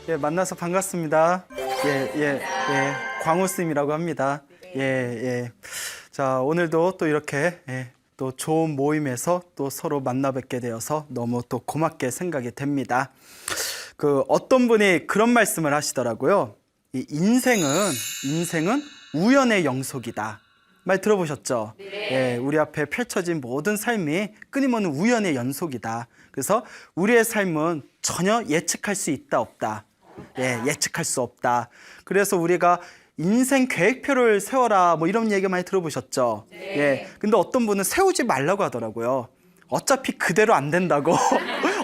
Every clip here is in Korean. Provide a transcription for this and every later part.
예, 만나서 반갑습니다. 광호 스님이라고 합니다. 자, 오늘도 또 이렇게 또 좋은 모임에서 또 서로 만나 뵙게 되어서 너무 또 고맙게 생각이 됩니다. 그 어떤 분이 그런 말씀을 하시더라고요. 이 인생은 우연의 영속이다. 말 들어보셨죠? 네. 우리 앞에 펼쳐진 모든 삶이 끊임없는 우연의 연속이다. 그래서 우리의 삶은 전혀 예측할 수 있다 없다. 예측할 수 없다. 그래서 우리가 인생 계획표를 세워라 뭐 이런 얘기 많이 들어보셨죠? 네. 근데 어떤 분은 세우지 말라고 하더라고요. 어차피 그대로 안 된다고.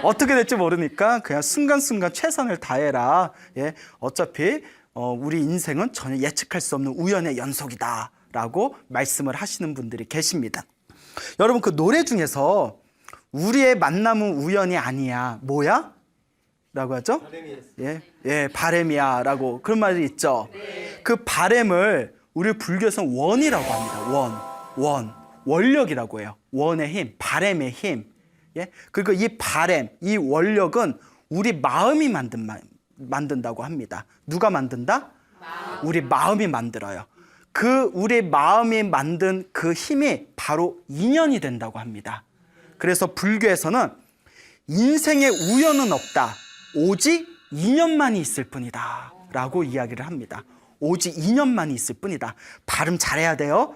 어떻게 될지 모르니까 그냥 순간순간 최선을 다해라. 어차피 우리 인생은 전혀 예측할 수 없는 우연의 연속이다 라고 말씀을 하시는 분들이 계십니다. 여러분, 그 노래 중에서 우리의 만남은 우연이 아니야 뭐야? 라고 하죠? 바램이야 라고 그런 말이 있죠. 그 바램을 우리 불교에서는 원이라고 합니다. 원력이라고 해요. 원의 힘, 바램의 힘. 그리고 이 바램, 이 원력은 우리 마음이 만든다고 합니다. 누가 만든다? 우리 마음이 만들어요. 그 우리 마음이 만든 그 힘이 바로 인연이 된다고 합니다. 그래서 불교에서는 인생에 우연은 없다. 오직 인연만이 있을 뿐이다 라고 이야기를 합니다. 오직 인연만이 있을 뿐이다. 발음 잘해야 돼요.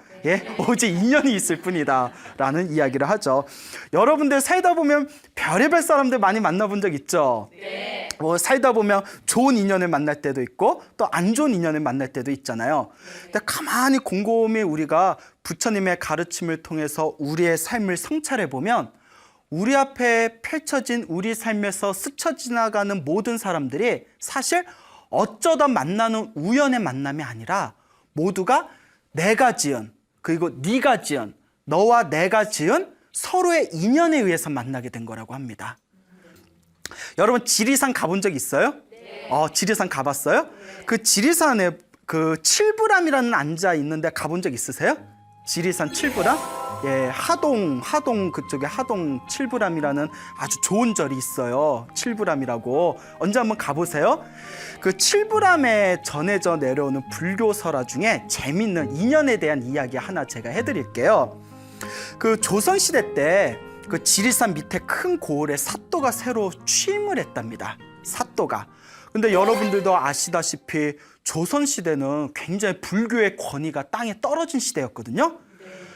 오직 인연이 있을 뿐이다 라는 이야기를 하죠. 여러분들 살다 보면 별의별 사람들 많이 만나본 적 있죠? 네. 뭐 살다 보면 좋은 인연을 만날 때도 있고 또 안 좋은 인연을 만날 때도 있잖아요. 근데 가만히 곰곰이 우리가 부처님의 가르침을 통해서 우리의 삶을 성찰해 보면 우리 앞에 펼쳐진 우리 삶에서 스쳐 지나가는 모든 사람들이 사실 어쩌다 만나는 우연의 만남이 아니라 모두가 내가 지은, 그리고 네가 지은, 너와 내가 지은 서로의 인연에 의해서 만나게 된 거라고 합니다. 여러분, 지리산 가본 적 있어요? 네. 지리산 가봤어요? 네. 그 지리산에 그 칠부람이라는 안자 있는데 가본 적 있으세요? 지리산 칠부람? 하동 그쪽에 하동 칠부람이라는 아주 좋은 절이 있어요. 칠부람이라고. 언제 한번 가보세요. 그 칠부람에 전해져 내려오는 불교설화 중에 재밌는 인연에 대한 이야기 하나 제가 해드릴게요. 그 조선시대 때 그 지리산 밑에 큰 고을에 사또가 새로 취임을 했답니다. 사또가. 근데 여러분들도 아시다시피 조선시대는 굉장히 불교의 권위가 땅에 떨어진 시대였거든요.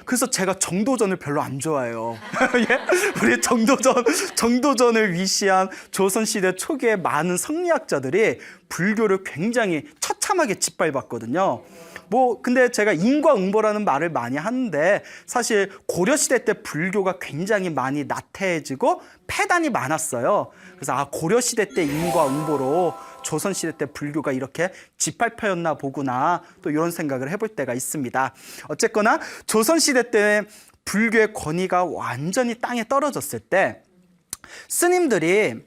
그래서 제가 정도전을 별로 안 좋아해요. 우리 정도전을 위시한 조선시대 초기에 많은 성리학자들이 불교를 굉장히 처참하게 짓밟았거든요. 근데 제가 인과응보라는 말을 많이 하는데 사실 고려시대 때 불교가 굉장히 많이 나태해지고 폐단이 많았어요. 그래서 고려시대 때 인과응보로 조선시대 때 불교가 이렇게 짓밟혀였나 보구나 또 이런 생각을 해볼 때가 있습니다. 어쨌거나 조선시대 때 불교의 권위가 완전히 땅에 떨어졌을 때 스님들이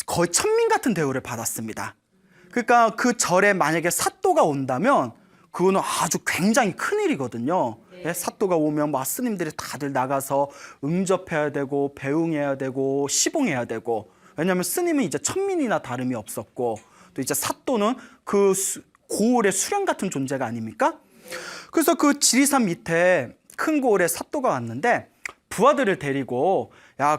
거의 천민 같은 대우를 받았습니다. 그러니까 그 절에 만약에 사또가 온다면 그거는 아주 굉장히 큰일이거든요. 사또가 오면 스님들이 다들 나가서 응접해야 되고 배웅해야 되고 시봉해야 되고, 왜냐하면 스님은 이제 천민이나 다름이 없었고 또 이제 사또는 그 고을의 수령 같은 존재가 아닙니까? 그래서 그 지리산 밑에 큰 고을에 사또가 왔는데 부하들을 데리고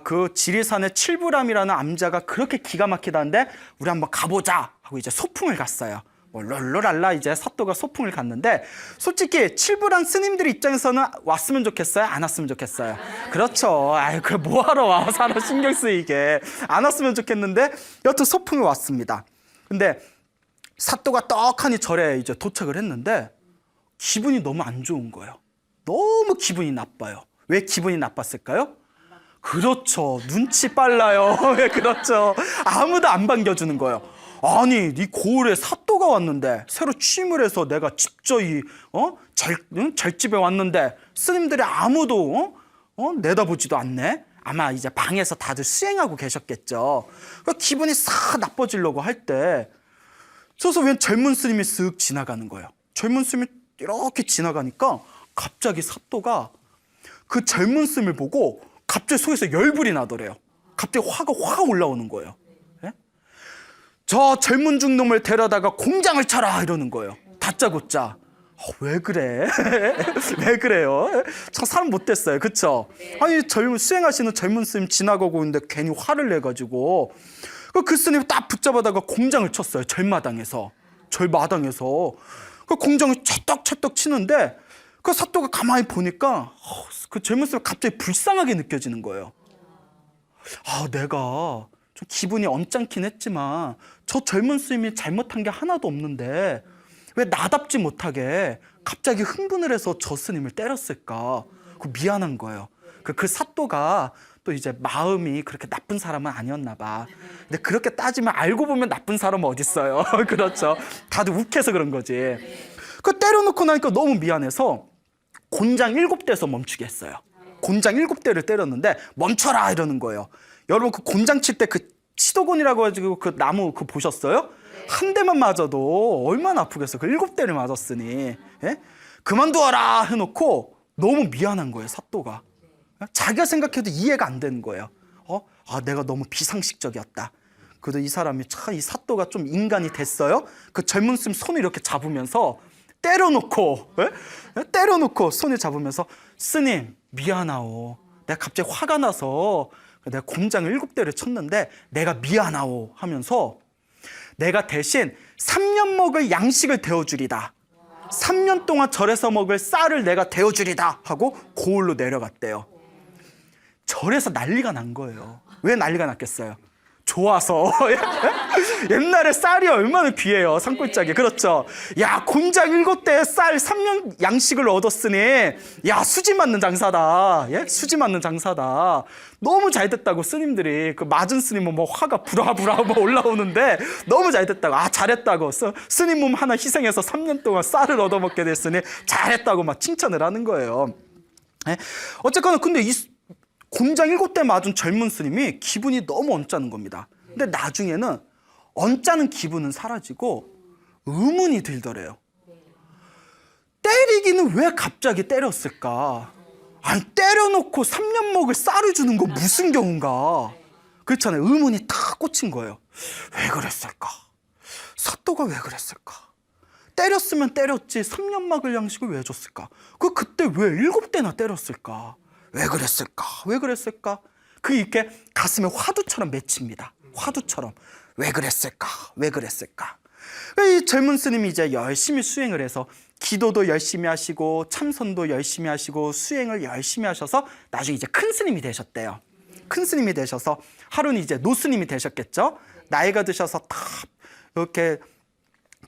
그 지리산의 칠부람이라는 암자가 그렇게 기가 막히다는데 우리 한번 가보자 하고 이제 소풍을 갔어요. 롤롤랄라 이제 사또가 소풍을 갔는데 솔직히 칠부람 스님들 입장에서는 왔으면 좋겠어요? 안 왔으면 좋겠어요? 그렇죠. 그래 뭐하러 와? 사람 신경 쓰이게. 안 왔으면 좋겠는데 여튼 소풍을 왔습니다. 근데 사또가 떡하니 절에 이제 도착을 했는데 기분이 너무 안 좋은 거예요. 너무 기분이 나빠요. 왜 기분이 나빴을까요? 그렇죠. 눈치 빨라요. 그렇죠. 아무도 안 반겨주는 거예요. 아니, 네 고을에 사또가 왔는데 새로 취임을 해서 내가 집저히 절집에 왔는데 스님들이 아무도 내다보지도 않네. 아마 이제 방에서 다들 수행하고 계셨겠죠. 그러니까 기분이 싹 나빠지려고 할 때 서서 웬 젊은 스님이 쓱 지나가는 거예요. 젊은 스님이 이렇게 지나가니까 갑자기 사또가 그 젊은 스님을 보고 갑자기 속에서 열불이 나더래요. 갑자기 화가 올라오는 거예요. 저 젊은 중놈을 데려다가 공장을 쳐라 이러는 거예요. 다짜고짜. 왜 그래? 왜 그래요? 참 사람 못됐어요. 그쵸? 아니 수행하시는 젊은 스님 지나가고 있는데 괜히 화를 내가지고 그 스님이 딱 붙잡아다가 공장을 쳤어요. 절마당에서. 그 공장을 찰떡찰떡 치는데 그 사또가 가만히 보니까 그 젊은 스님이 갑자기 불쌍하게 느껴지는 거예요. 내가 좀 기분이 언짢긴 했지만 저 젊은 스님이 잘못한 게 하나도 없는데 왜 나답지 못하게 갑자기 흥분을 해서 저 스님을 때렸을까? 미안한 거예요. 그 사또가 또 이제 마음이 그렇게 나쁜 사람은 아니었나 봐. 근데 그렇게 따지면 알고 보면 나쁜 사람은 어딨어요. 그렇죠. 다들 욱해서 그런 거지. 그 때려놓고 나니까 너무 미안해서 곤장 7대에서 멈추게 했어요. 곤장 7대를 때렸는데 멈춰라 이러는 거예요. 여러분 그 곤장 칠 때 그 시도곤이라고 해가지고 그 나무 그 보셨어요? 한 대만 맞아도 얼마나 아프겠어요. 그 7대를 맞았으니. 예? 그만두어라 해놓고 너무 미안한 거예요. 사또가. 자기가 생각해도 이해가 안 되는 거예요. 내가 너무 비상식적이었다. 그래도 이 사람이 참 이 사또가 좀 인간이 됐어요. 그 젊은 스님 손을 이렇게 잡으면서 때려놓고 손을 잡으면서 스님 미안하오. 내가 갑자기 화가 나서 내가 공장을 7대를 쳤는데 내가 미안하오 하면서 내가 대신 3년 먹을 양식을 데워주리다. 3년 동안 절에서 먹을 쌀을 내가 데워주리다 하고 고을로 내려갔대요. 절에서 난리가 난 거예요. 왜 난리가 났겠어요? 좋아서. 옛날에 쌀이 얼마나 귀해요. 산골짜기. 그렇죠. 야, 곤장 7대에 쌀 3년 양식을 얻었으니 야, 수지 맞는 장사다. 예? 수지 맞는 장사다. 너무 잘 됐다고 스님들이 그 맞은 스님은 뭐 화가 부라부라 뭐 올라오는데 너무 잘 됐다고 잘했다고 스님 몸 하나 희생해서 3년 동안 쌀을 얻어먹게 됐으니 잘했다고 막 칭찬을 하는 거예요. 예? 어쨌거나 근데 이 곤장 7대 맞은 젊은 스님이 기분이 너무 언짢은 겁니다. 근데 나중에는 언짢은 기분은 사라지고 의문이 들더래요. 때리기는 왜 갑자기 때렸을까? 아니 때려놓고 3년 먹을 쌀을 주는 거 무슨 경우인가? 그렇잖아요. 의문이 탁 꽂힌 거예요. 왜 그랬을까? 사또가 왜 그랬을까? 때렸으면 때렸지 3년 먹을 양식을 왜 줬을까? 그때 왜 7대나 때렸을까? 왜 그랬을까? 그 이렇게 가슴에 화두처럼 맺힙니다. 화두처럼. 왜 그랬을까? 이 젊은 스님이 이제 열심히 수행을 해서 기도도 열심히 하시고 참선도 열심히 하시고 수행을 열심히 하셔서 나중에 이제 큰 스님이 되셨대요. 큰 스님이 되셔서 하루는 이제 노스님이 되셨겠죠. 나이가 드셔서 딱 이렇게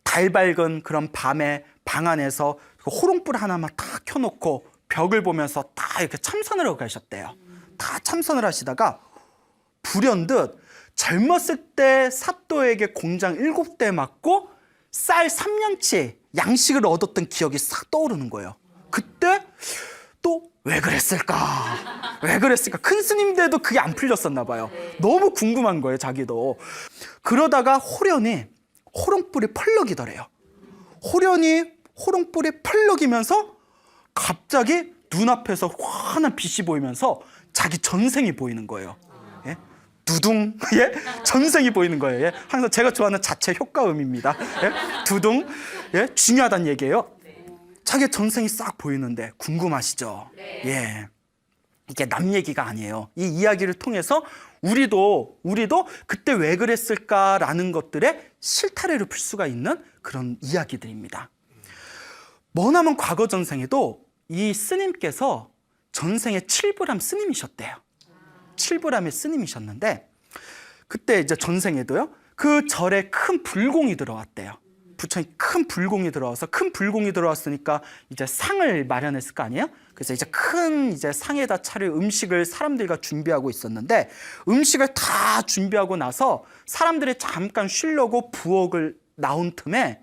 달 밝은 그런 밤에 방 안에서 호롱불 하나만 딱 켜놓고 벽을 보면서 다 이렇게 참선을 하고 가셨대요. 다 참선을 하시다가 불현듯 젊었을 때 사또에게 공장 7대 맞고 쌀 3년치 양식을 얻었던 기억이 싹 떠오르는 거예요. 그때 또 왜 그랬을까? 큰 스님인데도 그게 안 풀렸었나 봐요. 너무 궁금한 거예요, 자기도. 그러다가 호련히 호롱불이 펄럭이더래요. 호롱불이 펄럭이면서 갑자기 눈앞에서 환한 빛이 보이면서 자기 전생이 보이는 거예요. 예? 두둥. 예? 전생이 보이는 거예요. 예? 항상 제가 좋아하는 자체 효과음입니다. 예? 두둥. 예? 중요하다는 얘기예요. 자기 전생이 싹 보이는데 궁금하시죠? 예. 이게 남 얘기가 아니에요. 이 이야기를 통해서 우리도 그때 왜 그랬을까라는 것들의 실타래를 풀 수가 있는 그런 이야기들입니다. 머나먼 과거 전생에도 이 스님께서 전생에 칠불암 스님이셨대요. 칠불암의 스님이셨는데 그때 이제 전생에도요. 그 절에 큰 불공이 들어왔대요. 부처님 큰 불공이 들어와서 큰 불공이 들어왔으니까 이제 상을 마련했을 거 아니에요? 그래서 이제 큰 이제 상에다 차릴 음식을 사람들과 준비하고 있었는데 음식을 다 준비하고 나서 사람들이 잠깐 쉬려고 부엌을 나온 틈에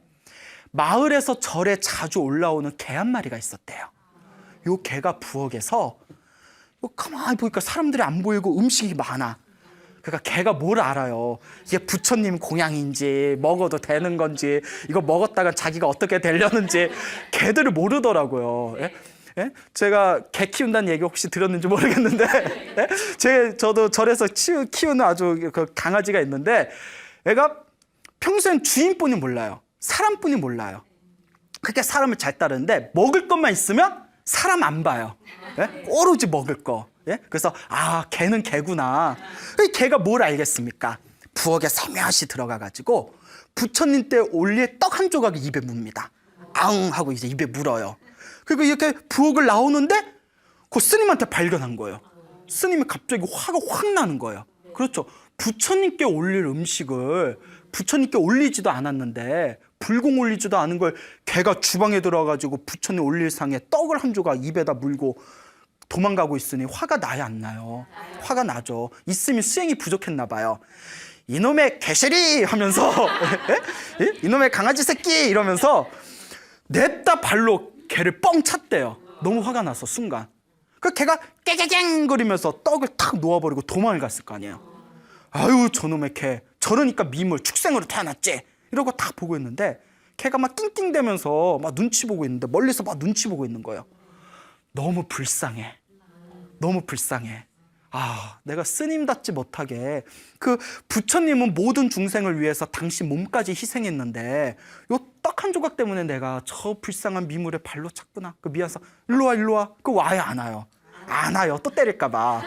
마을에서 절에 자주 올라오는 개 한 마리가 있었대요. 요 개가 부엌에서 가만히 보니까 사람들이 안 보이고 음식이 많아. 그러니까 개가 뭘 알아요? 이게 부처님 공양인지 먹어도 되는 건지 이거 먹었다가 자기가 어떻게 되려는지 개들을 모르더라고요. 예? 예? 제가 개 키운다는 얘기 혹시 들었는지 모르겠는데 예? 저도 절에서 키우는 아주 그 강아지가 있는데 애가 평소엔 주인뿐이 몰라요. 사람뿐이 몰라요. 그렇게 사람을 잘 따르는데 먹을 것만 있으면 사람 안 봐요. 예? 오로지 먹을 거. 예? 그래서 개는 개구나. 개가 뭘 알겠습니까? 부엌에 살며시 들어가가지고 부처님 때 올릴 떡 한 조각을 입에 묻니다. 앙 하고 이제 입에 물어요. 그리고 이렇게 부엌을 나오는데 그 스님한테 발견한 거예요. 스님이 갑자기 화가 확 나는 거예요. 그렇죠. 부처님께 올릴 음식을 부처님께 올리지도 않았는데 불공 올리지도 않은 걸 걔가 주방에 들어가가지고 부처님 올릴 상에 떡을 한 조각 입에다 물고 도망가고 있으니 화가 나야 안 나요? 화가 나죠. 있으면 수행이 부족했나 봐요. 이놈의 개시리 하면서 이놈의 강아지 새끼 이러면서 냅다 발로 걔를 뻥 찼대요. 너무 화가 나서 순간. 그 걔가 깨갱갱 거리면서 떡을 탁 놓아버리고 도망을 갔을 거 아니에요. 아유 저놈의 개 저러니까 미물 축생으로 태어났지 이러고 딱 보고 있는데 걔가 막 낑낑대면서 막 눈치 보고 있는데 멀리서 막 눈치 보고 있는 거예요. 너무 불쌍해. 너무 불쌍해. 내가 스님답지 못하게 그 부처님은 모든 중생을 위해서 당신 몸까지 희생했는데 요 떡 한 조각 때문에 내가 저 불쌍한 미물에 발로 찼구나. 그 미안해서 일로 와 일로 와. 그 와요 안 와요? 안 와요. 또 때릴까 봐.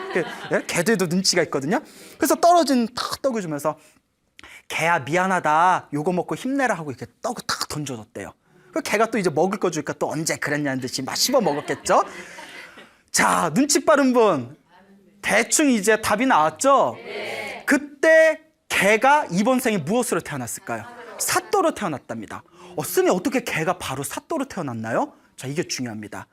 걔들도 눈치가 있거든요. 그래서 떨어진 탁 떡을 주면서 걔야 미안하다. 요거 먹고 힘내라 하고 이렇게 떡을 탁 던져줬대요. 그 걔가 또 이제 먹을 거 주니까 또 언제 그랬냐는 듯이 막 씹어 먹었겠죠. 자 눈치 빠른 분 대충 이제 답이 나왔죠? 네. 그때 개가 이번 생에 무엇으로 태어났을까요? 사또로 태어났답니다. 스님 어떻게 개가 바로 사또로 태어났나요? 자 이게 중요합니다.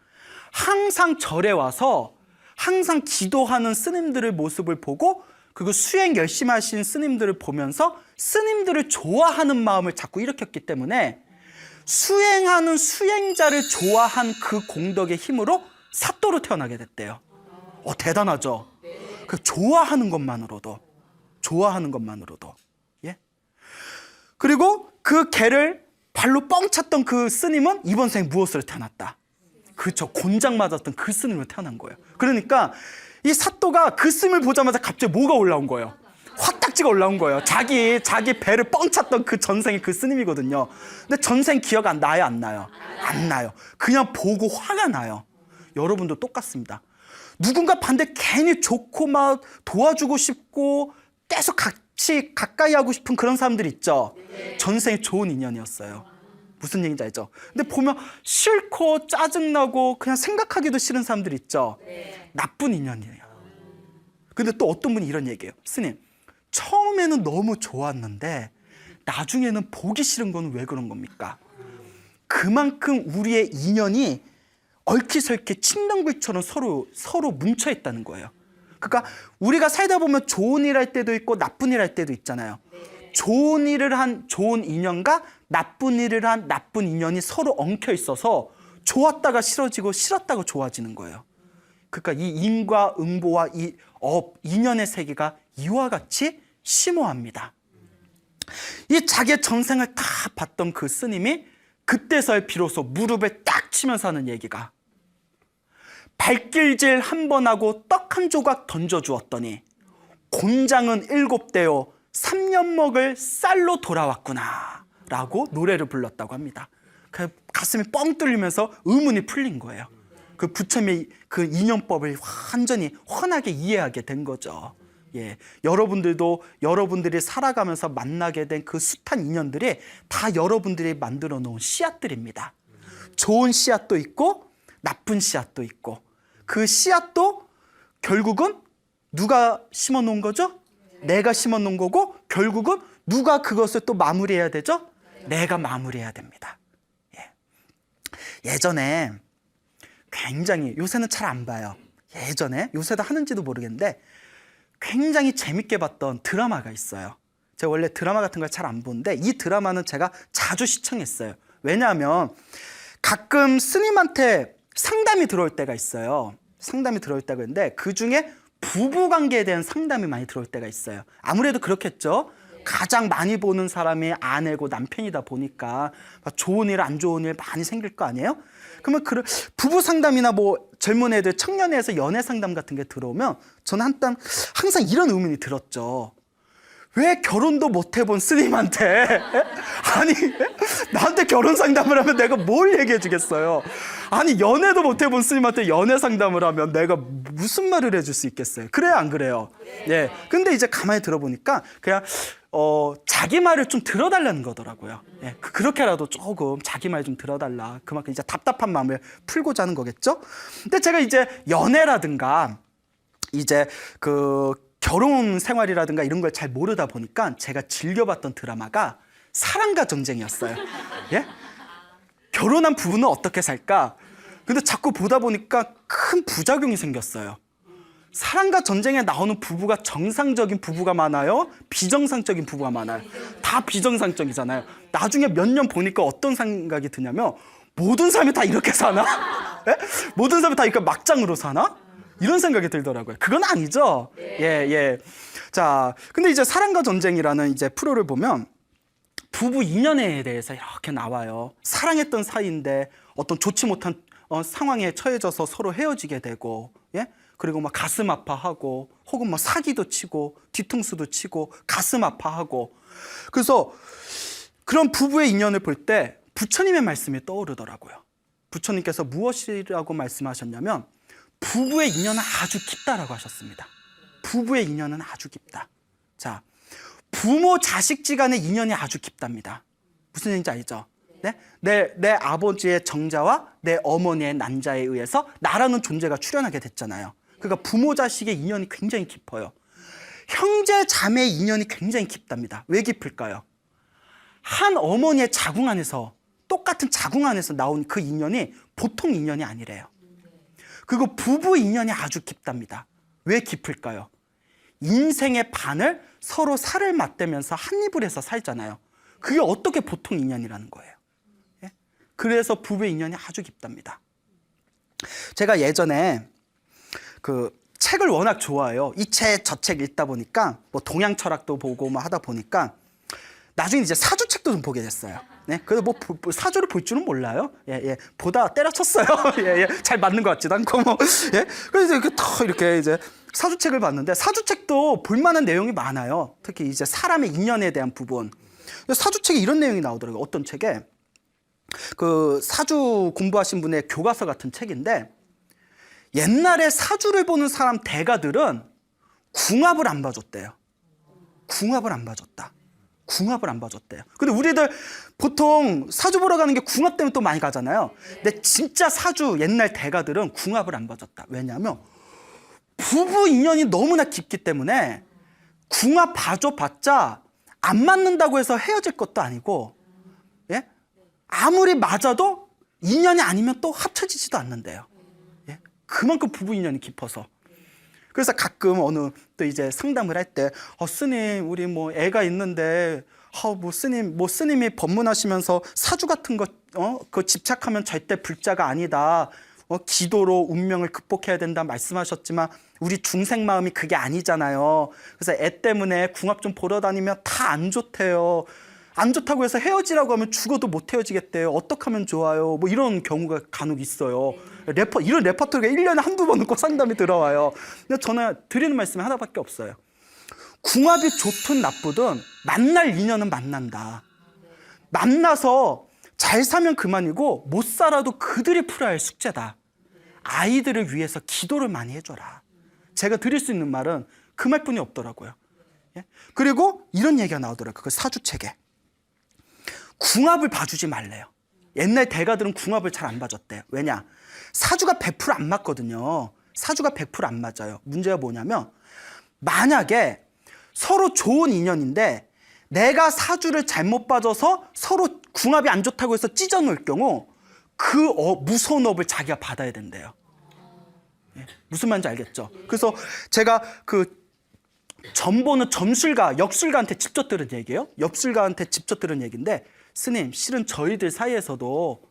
항상 절에 와서 항상 기도하는 스님들의 모습을 보고 그리고 수행 열심히 하신 스님들을 보면서 스님들을 좋아하는 마음을 자꾸 일으켰기 때문에 수행하는 수행자를 좋아한 그 공덕의 힘으로 사또로 태어나게 됐대요. 대단하죠? 그 좋아하는 것만으로도 예? 그리고 그 개를 발로 뻥 찼던 그 스님은 이번 생 무엇으로 태어났다? 그렇죠. 곤장 맞았던 그 스님으로 태어난 거예요. 그러니까 이 사또가 그 스님을 보자마자 갑자기 뭐가 올라온 거예요? 화딱지가 올라온 거예요. 자기 배를 뻥 찼던 그 전생이 그 스님이거든요. 근데 전생 기억 안 나요? 안 나요? 안 나요. 그냥 보고 화가 나요. 여러분도 똑같습니다. 누군가 반대 괜히 좋고 막 도와주고 싶고 계속 같이 가까이 하고 싶은 그런 사람들 있죠. 전생에 좋은 인연이었어요. 무슨 얘기인지 알죠? 근데 보면 싫고 짜증나고 그냥 생각하기도 싫은 사람들 있죠. 나쁜 인연이에요. 근데 또 어떤 분이 이런 얘기해요. 스님, 처음에는 너무 좋았는데 나중에는 보기 싫은 건 왜 그런 겁니까? 그만큼 우리의 인연이 얽히설키 침낭불처럼 서로 뭉쳐 있다는 거예요. 그러니까 우리가 살다 보면 좋은 일 할 때도 있고 나쁜 일 할 때도 있잖아요. 좋은 일을 한 좋은 인연과 나쁜 일을 한 나쁜 인연이 서로 엉켜 있어서 좋았다가 싫어지고 싫었다가 좋아지는 거예요. 그러니까 이 인과 응보와 이 인연의 세계가 이와 같이 심오합니다. 이 자기의 전생을 다 봤던 그 스님이 그때서야 비로소 무릎을 딱 치면서 하는 얘기가 발길질 한 번 하고 떡 한 조각 던져주었더니 곤장은 7대요 3년 먹을 쌀로 돌아왔구나 라고 노래를 불렀다고 합니다. 가슴이 뻥 뚫리면서 의문이 풀린 거예요. 그 부처님의 그 인연법을 완전히 훤하게 이해하게 된 거죠. 예, 여러분들도 여러분들이 살아가면서 만나게 된 그 숱한 인연들이 다 여러분들이 만들어 놓은 씨앗들입니다. 좋은 씨앗도 있고 나쁜 씨앗도 있고 그 씨앗도 결국은 누가 심어 놓은 거죠? 내가 심어 놓은 거고 결국은 누가 그것을 또 마무리해야 되죠? 내가 마무리해야 됩니다. 예전에 굉장히 요새는 잘 안 봐요. 예전에 요새도 하는지도 모르겠는데 굉장히 재밌게 봤던 드라마가 있어요. 제가 원래 드라마 같은 걸 잘 안 보는데 이 드라마는 제가 자주 시청했어요. 왜냐하면 가끔 스님한테 상담이 들어올 때가 있어요. 상담이 들어올 때가 있는데 그중에 부부관계에 대한 상담이 많이 들어올 때가 있어요. 아무래도 그렇겠죠. 가장 많이 보는 사람이 아내고 남편이다 보니까 좋은 일, 안 좋은 일 많이 생길 거 아니에요? 그러면 부부 상담이나 뭐 젊은 애들, 청년회에서 연애 상담 같은 게 들어오면 저는 항상 이런 의문이 들었죠. 왜 결혼도 못 해본 스님한테 아니 나한테 결혼 상담을 하면 내가 뭘 얘기해 주겠어요? 아니 연애도 못 해본 스님한테 연애 상담을 하면 내가 무슨 말을 해줄 수 있겠어요? 그래요 안 그래요? 예. 근데 이제 가만히 들어보니까 그냥 자기 말을 좀 들어달라는 거더라고요. 예. 그렇게라도 조금 자기 말 좀 들어달라. 그만큼 이제 답답한 마음을 풀고자 하는 거겠죠? 근데 제가 이제 연애라든가 이제 그 결혼 생활이라든가 이런 걸 잘 모르다 보니까 제가 즐겨봤던 드라마가 사랑과 전쟁이었어요. 예? 결혼한 부부는 어떻게 살까? 근데 자꾸 보다 보니까 큰 부작용이 생겼어요. 사랑과 전쟁에 나오는 부부가 정상적인 부부가 많아요? 비정상적인 부부가 많아요? 다 비정상적이잖아요. 나중에 몇 년 보니까 어떤 생각이 드냐면 모든 사람이 다 이렇게 사나? 예? 모든 사람이 다 이렇게 막장으로 사나? 이런 생각이 들더라고요. 그건 아니죠. 예. 자, 근데 이제 사랑과 전쟁이라는 이제 프로를 보면 부부 인연에 대해서 이렇게 나와요. 사랑했던 사이인데 어떤 좋지 못한 상황에 처해져서 서로 헤어지게 되고, 예? 그리고 막 가슴 아파하고, 혹은 막 사기도 치고, 뒤통수도 치고, 가슴 아파하고. 그래서 그런 부부의 인연을 볼 때 부처님의 말씀이 떠오르더라고요. 부처님께서 무엇이라고 말씀하셨냐면 부부의 인연은 아주 깊다라고 하셨습니다. 부부의 인연은 아주 깊다. 자, 부모 자식지간의 인연이 아주 깊답니다. 무슨 얘기인지 알죠? 네? 내 아버지의 정자와 내 어머니의 난자에 의해서 나라는 존재가 출현하게 됐잖아요. 그러니까 부모 자식의 인연이 굉장히 깊어요. 형제 자매의 인연이 굉장히 깊답니다. 왜 깊을까요? 한 어머니의 자궁 안에서 똑같은 자궁 안에서 나온 그 인연이 보통 인연이 아니래요. 그리고 부부 인연이 아주 깊답니다. 왜 깊을까요? 인생의 반을 서로 살을 맞대면서 한 입을 해서 살잖아요. 그게 어떻게 보통 인연이라는 거예요. 예? 그래서 부부의 인연이 아주 깊답니다. 제가 예전에 그 책을 워낙 좋아해요. 이 책 저 책 읽다 보니까 뭐 동양 철학도 보고 뭐 하다 보니까 나중에 이제 사주책도 좀 보게 됐어요. 네, 그래서 뭐 사주를 볼 줄은 몰라요. 예. 보다 때려쳤어요. 예. 잘 맞는 것 같지도 않고 뭐. 예. 그래서 이렇게 이제 사주책을 봤는데 사주책도 볼만한 내용이 많아요. 특히 이제 사람의 인연에 대한 부분. 사주책에 이런 내용이 나오더라고요. 어떤 책에 그 사주 공부하신 분의 교과서 같은 책인데 옛날에 사주를 보는 사람 대가들은 궁합을 안 봐줬대요. 궁합을 안 봐줬다. 궁합을 안 봐줬대요. 근데 우리들 보통 사주 보러 가는 게 궁합 때문에 또 많이 가잖아요. 근데 진짜 사주 옛날 대가들은 궁합을 안 봐줬다. 왜냐하면 부부 인연이 너무나 깊기 때문에 궁합 봐줘봤자 안 맞는다고 해서 헤어질 것도 아니고, 예? 아무리 맞아도 인연이 아니면 또 합쳐지지도 않는데요. 예? 그만큼 부부 인연이 깊어서. 그래서 가끔 어느 또 이제 상담을 할 때 스님 우리 뭐 애가 있는데 스님이 법문하시면서 사주 같은 거 그 집착하면 절대 불자가 아니다. 기도로 운명을 극복해야 된다 말씀하셨지만 우리 중생 마음이 그게 아니잖아요. 그래서 애 때문에 궁합 좀 보러 다니면 다 안 좋대요. 안 좋다고 해서 헤어지라고 하면 죽어도 못 헤어지겠대요. 어떻게 하면 좋아요? 뭐 이런 경우가 간혹 있어요. 이런 레퍼토리가 1년에 한두 번은 꼭 상담이 들어와요. 근데 저는 드리는 말씀이 하나밖에 없어요. 궁합이 좋든 나쁘든 만날 인연은 만난다. 만나서 잘 사면 그만이고 못 살아도 그들이 풀어야 할 숙제다. 아이들을 위해서 기도를 많이 해줘라. 제가 드릴 수 있는 말은 그 말뿐이 없더라고요. 예? 그리고 이런 얘기가 나오더라고요. 그 사주책에. 궁합을 봐주지 말래요. 옛날 대가들은 궁합을 잘 안 봐줬대요. 왜냐? 사주가 100%안 맞거든요. 사주가 100%안 맞아요. 문제가 뭐냐면 만약에 서로 좋은 인연인데 내가 사주를 잘못 봐줘서 서로 궁합이 안 좋다고 해서 찢어놓을 경우 그 무서운 업을 자기가 받아야 된대요. 예, 무슨 말인지 알겠죠? 그래서 제가 그 점보는 점술가, 역술가한테 직접 들은 얘기예요. 역술가한테 직접 들은 얘기인데 스님, 실은 저희들 사이에서도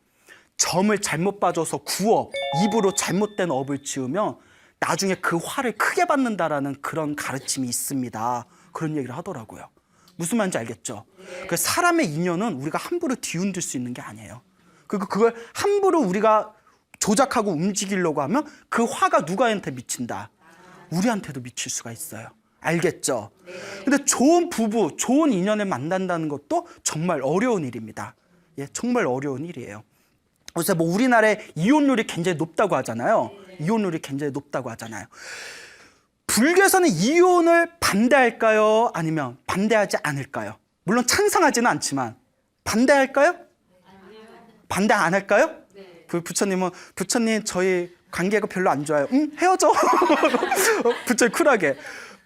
점을 잘못 봐줘서 구업, 입으로 잘못된 업을 지으면 나중에 그 화를 크게 받는다라는 그런 가르침이 있습니다. 그런 얘기를 하더라고요. 무슨 말인지 알겠죠? 그 사람의 인연은 우리가 함부로 뒤흔들 수 있는 게 아니에요. 그리고 그걸 함부로 우리가 조작하고 움직이려고 하면 그 화가 누구한테 미친다? 우리한테도 미칠 수가 있어요. 알겠죠? 근데 좋은 부부, 좋은 인연을 만난다는 것도 정말 어려운 일입니다. 예, 정말 어려운 일이에요. 그래서 뭐 우리나라의 이혼율이 굉장히 높다고 하잖아요. 이혼율이 굉장히 높다고 하잖아요. 불교에서는 이혼을 반대할까요? 아니면 반대하지 않을까요? 물론 찬성하지는 않지만 반대할까요? 반대 안 할까요? 부처님은 부처님 저희 관계가 별로 안 좋아요. 헤어져. 부처님 쿨하게.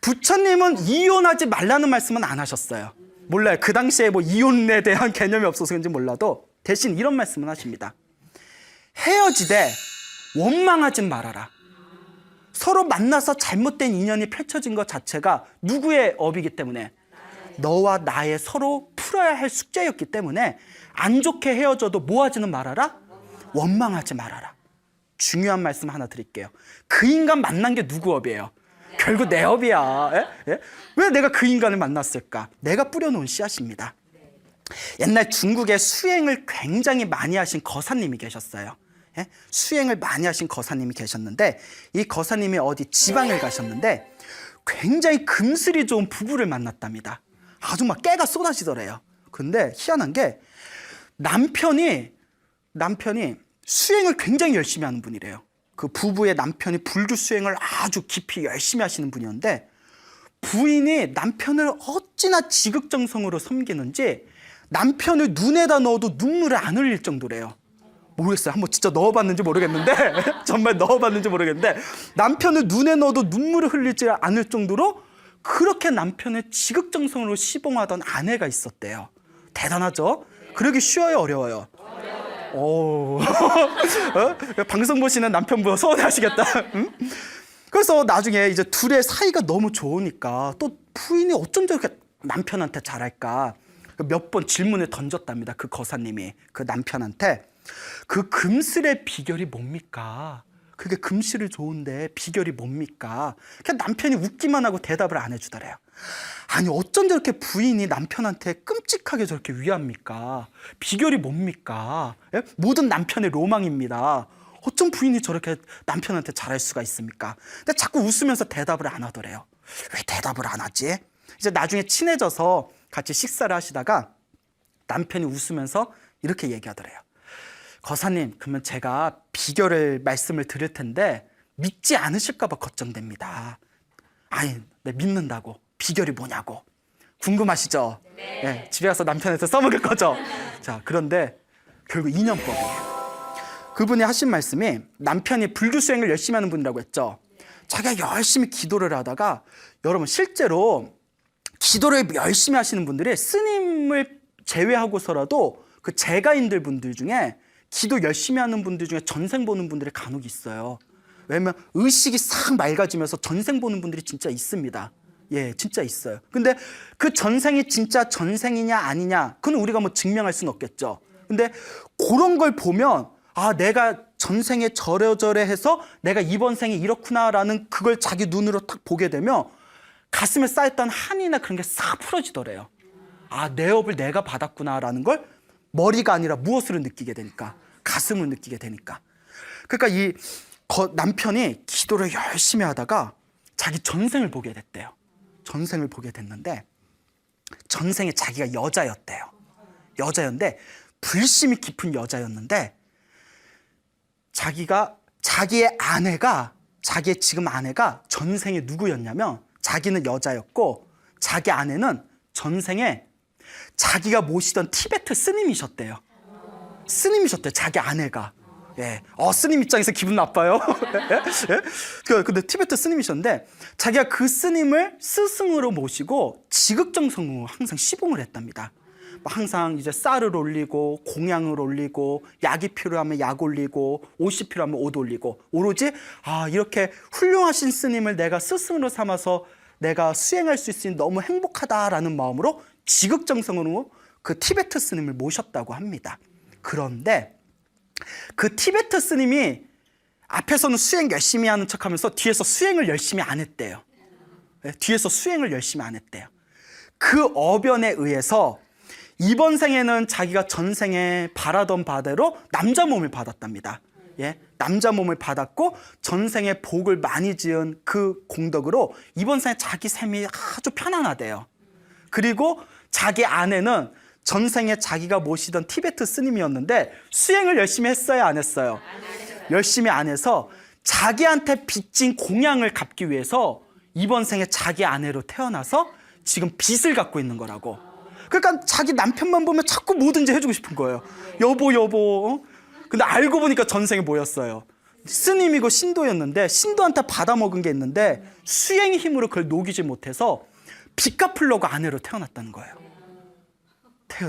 부처님은 이혼하지 말라는 말씀은 안 하셨어요. 몰라요. 그 당시에 뭐 이혼에 대한 개념이 없어서 그런지 몰라도 대신 이런 말씀은 하십니다. 헤어지되 원망하지 말아라. 서로 만나서 잘못된 인연이 펼쳐진 것 자체가 누구의 업이기 때문에 너와 나의 서로 풀어야 할 숙제였기 때문에 안 좋게 헤어져도 뭐 하지는 말아라? 원망하지 말아라. 중요한 말씀 하나 드릴게요. 그 인간 만난 게 누구 업이에요? 결국 내 업이야. 예? 예? 왜 내가 그 인간을 만났을까? 내가 뿌려놓은 씨앗입니다. 옛날 중국에 수행을 굉장히 많이 하신 거사님이 계셨어요. 예? 수행을 많이 하신 거사님이 계셨는데 이 거사님이 어디 지방에 가셨는데 굉장히 금슬이 좋은 부부를 만났답니다. 아주 막 깨가 쏟아지더래요. 근데 희한한 게 남편이 수행을 굉장히 열심히 하는 분이래요. 그 부부의 남편이 불교 수행을 아주 깊이 열심히 하시는 분이었는데 부인이 남편을 어찌나 지극정성으로 섬기는지 남편을 눈에다 넣어도 눈물을 안 흘릴 정도래요. 모르겠어요. 한번 진짜 넣어봤는지 모르겠는데 정말 넣어봤는지 모르겠는데 남편을 눈에 넣어도 눈물을 흘리지 않을 정도로 그렇게 남편을 지극정성으로 시봉하던 아내가 있었대요. 대단하죠? 그러기 쉬워요, 어려워요? 오. 방송 보시는 남편분 서운해하시겠다. 응? 그래서 나중에 이제 둘의 사이가 너무 좋으니까 또 부인이 어쩜 저렇게 남편한테 잘할까 몇 번 질문을 던졌답니다. 그 거사님이 그 남편한테 그 금슬의 비결이 뭡니까? 그게 금실이 좋은데 비결이 뭡니까? 그냥 남편이 웃기만 하고 대답을 안 해주더래요. 아니 어쩜 저렇게 부인이 남편한테 끔찍하게 저렇게 위합니까? 비결이 뭡니까? 예? 모든 남편의 로망입니다. 어쩜 부인이 저렇게 남편한테 잘할 수가 있습니까? 근데 자꾸 웃으면서 대답을 안 하더래요. 왜 대답을 안 하지? 이제 나중에 친해져서 같이 식사를 하시다가 남편이 웃으면서 이렇게 얘기하더래요. 거사님, 그러면 제가 비결을 말씀을 드릴 텐데 믿지 않으실까 봐 걱정됩니다. 아니, 네, 믿는다고. 비결이 뭐냐고. 궁금하시죠? 네. 네, 집에 가서 남편한테 써먹을 거죠? 자, 그런데 결국 인연법이에요. 그분이 하신 말씀이 남편이 불교 수행을 열심히 하는 분이라고 했죠. 자기가 열심히 기도를 하다가 여러분 실제로 기도를 열심히 하시는 분들이 스님을 제외하고서라도 그 재가인들 분들 중에 기도 열심히 하는 분들 중에 전생 보는 분들이 간혹 있어요. 왜냐면 의식이 싹 맑아지면서 전생 보는 분들이 진짜 있습니다. 예, 진짜 있어요. 근데 그 전생이 진짜 전생이냐 아니냐 그건 우리가 뭐 증명할 수는 없겠죠. 근데 그런 걸 보면 아, 내가 전생에 저래저래해서 내가 이번 생에 이렇구나라는 그걸 자기 눈으로 딱 보게 되면 가슴에 쌓였던 한이나 그런 게 싹 풀어지더래요. 아, 내 업을 내가 받았구나라는 걸 머리가 아니라 무엇으로 느끼게 되니까 가슴으로 느끼게 되니까. 그러니까 이 남편이 기도를 열심히 하다가 자기 전생을 보게 됐대요. 전생을 보게 됐는데 전생에 자기가 여자였대요. 여자였는데 불심이 깊은 여자였는데 자기의 지금 아내가 전생에 누구였냐면 자기는 여자였고 자기 아내는 전생에 자기가 모시던 티베트 스님이셨대요. 스님이셨대요. 자기 아내가. 예. 스님 입장에서 기분 나빠요. 예? 근데 티베트 스님이셨는데 자기가 그 스님을 스승으로 모시고 지극정성으로 항상 시봉을 했답니다. 항상 이제 쌀을 올리고 공양을 올리고 약이 필요하면 약 올리고 옷이 필요하면 옷 올리고 오로지 이렇게 훌륭하신 스님을 내가 스승으로 삼아서 내가 수행할 수 있으니 너무 행복하다라는 마음으로 지극정성으로 그 티베트 스님을 모셨다고 합니다. 그런데 그 티베트 스님이 앞에서는 수행 열심히 하는 척하면서 뒤에서 수행을 열심히 안 했대요. 뒤에서 수행을 열심히 안 했대요. 그 어변에 의해서 이번 생에는 자기가 전생에 바라던 바대로 남자 몸을 받았답니다. 예, 남자 몸을 받았고 전생에 복을 많이 지은 그 공덕으로 이번 생에 자기 삶이 아주 편안하대요. 그리고 자기 아내는 전생에 자기가 모시던 티베트 스님이었는데 수행을 열심히 했어요, 안 했어요? 열심히 안 해서 자기한테 빚진 공양을 갚기 위해서 이번 생에 자기 아내로 태어나서 지금 빚을 갖고 있는 거라고. 그러니까 자기 남편만 보면 자꾸 뭐든지 해주고 싶은 거예요. 여보 여보. 근데 알고 보니까 전생에 뭐였어요? 스님이고 신도였는데 신도한테 받아먹은 게 있는데 수행의 힘으로 그걸 녹이지 못해서 빚 갚으려고 아내로 태어났다는 거예요.